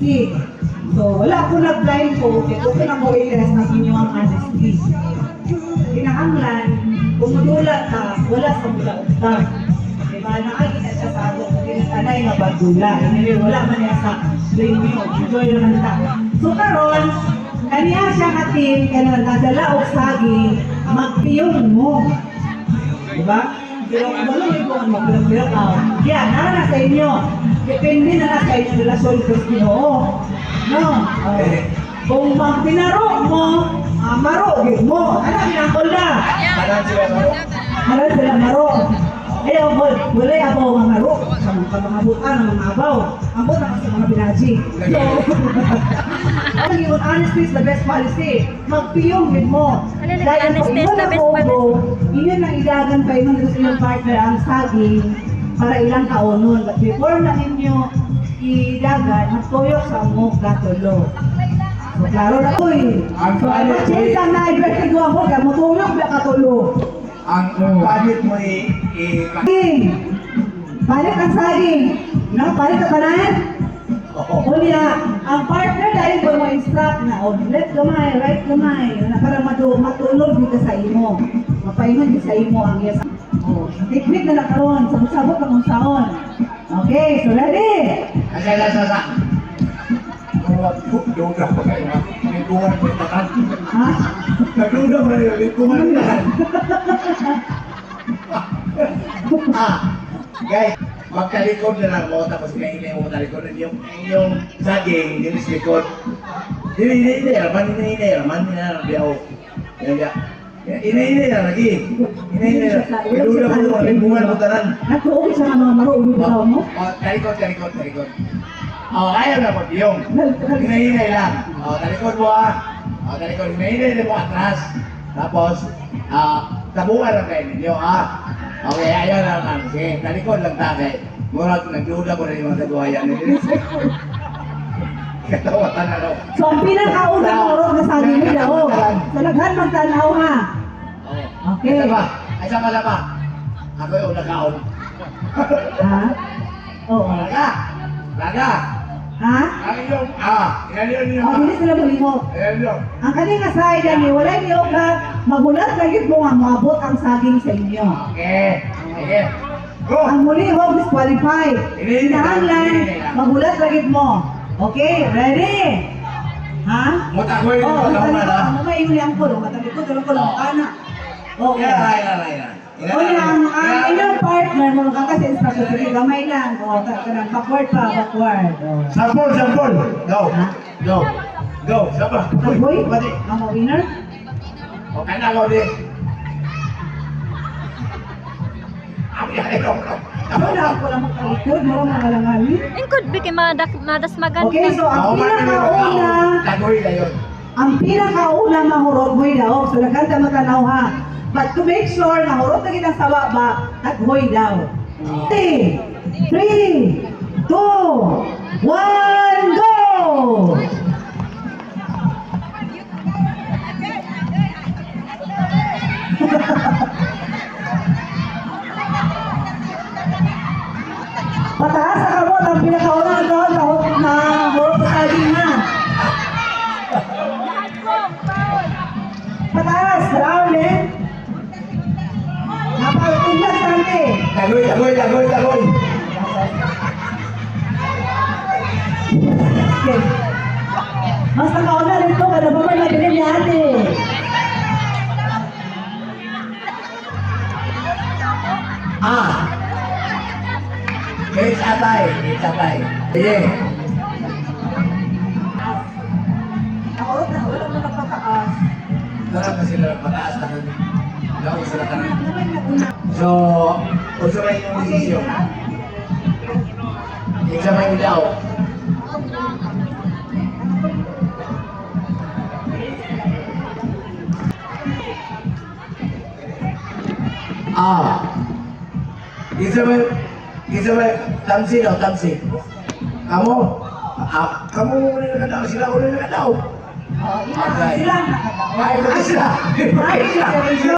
honesty. So, wala ko nag-blindfold, ito ko na mo i-test na inyong honesty. Kinahanglan, kumudulat ka, wala sa mula-utang. Diba, nakakita siya sa ako, kinatanay na badula. Wala man niya sa blame nyo, enjoy naman ka. So, karon, kaniya siya ka team, kaya nadala o saging, magpiyong mo. Diba? Pero kung wala yung kung mag-pilak out, yan, nara sa inyo. Depende na sa inyo relasyon ko sa Ginoo. No? Kung pinaro mo, marugin mo. Ano pinakol na? Maran sila maro. Ayaw, wala ako mga maro. Sa mga butan, mga abaw. Ang butan sa mga pinaji. So, honesty is the best policy. Magpiyong din mo. Dahil kung iba na kobo, inyo nang ilagan pa inyo sa inyong partner ang saging para ilang kaunon. But before na ninyo ilagan, magtuyok sa mong gatulo. So, klaro na ko eh. So, ano, change ang na-ibig ko ako, kaya matulog na katulo. Ang palit mo Saging! Palit ang saging! No? Palit ang banayan? O niya, ang partner dahil ko mo instruct na, left gamay, right gamay, na para matulog dito sa imo. Mapaingon dito sa imo ang yes. Technique na nakaroon, sabot-sabot ang unsaon. Okay, so ready? Asa. Duga pa kayo ha? Lingkungan mo ito kan? Ha? Nagduda mo rin, lingkungan mo yan. Guys, magkalikod na lang mo, tapos kainay mo talikod. Yung saging, yung likod. Hindi, raman, biyaw. Ini na lagi. Ini na. Nagduda mo, lingkungan mo tanan. Nagtuog siya ng mga maruulog daw mo? Talikod. Ayaw na mo, yung. Hinay lang. Talikod mo talikod. Hinay mo atras. Tapos, tabuan lang kayo ninyo, Okay, ayaw lang. Sige, talikod lang takay. Murag, nagduda ko na yung mga kaduhayan ninyo. Katawatan na daw. So, ang pinakaunang marunong na sabi mo daw. So, naghan magtanaw ha. Okay. Ay, sama na ba? Ako yung nakaon. Ha? Oo. Laga! Ha? Ang yung, yan yun. O, hindi sila buliho. Yan yun. Ang kaning aside yan, wala niyo ka magulat lagi mo nga maabot ang saging sa inyo. Okay. Sige. Go! Ang muli ho, disqualified. Hinahanglan, magulat lagi mo. Okay, ready? Ha? Mutagoy rin Oh, ko lang na. ano ba yung liang ko? Matalikod, ko lang kana. Okay. Yan. O yan, ang inyong partner mo kasi instruction, sige, gamay lang. O, backward pa, backward. O. Sampol. Go. Saba. Boy, Pati. ang winner? Okay na ako din. Wala ako lang magkalikod, mo mga langali. Ingkod bi kay madas maganda. Okay, so ang pinakauna, Tagoy na yun. ang pinakauna mahurot mo daw, so nagkanta matanaw ha. But to make sure na hurot na kitang sawa ba, taghoy daw. 3, 2, 1, go! Pataas na kamot ang pinakauna na doon na hurot sa saging na. Pataas, round eh. Napagtindag tante. Tagoy. Okay. Mas nakauna rito, kada ba may nabilin ni ate? It's atay. Sige. Nakurot na, wala mo nagpataas. Sarap na sila mataas na kami. Gawin sila kami. So, uso na yung desisyon. Isa may ilaw. Isa may tamsi daw. Kamu? Kamu muna nakadaw. Sila muna nakadaw. Sila ang nakatawa. Ay, sila.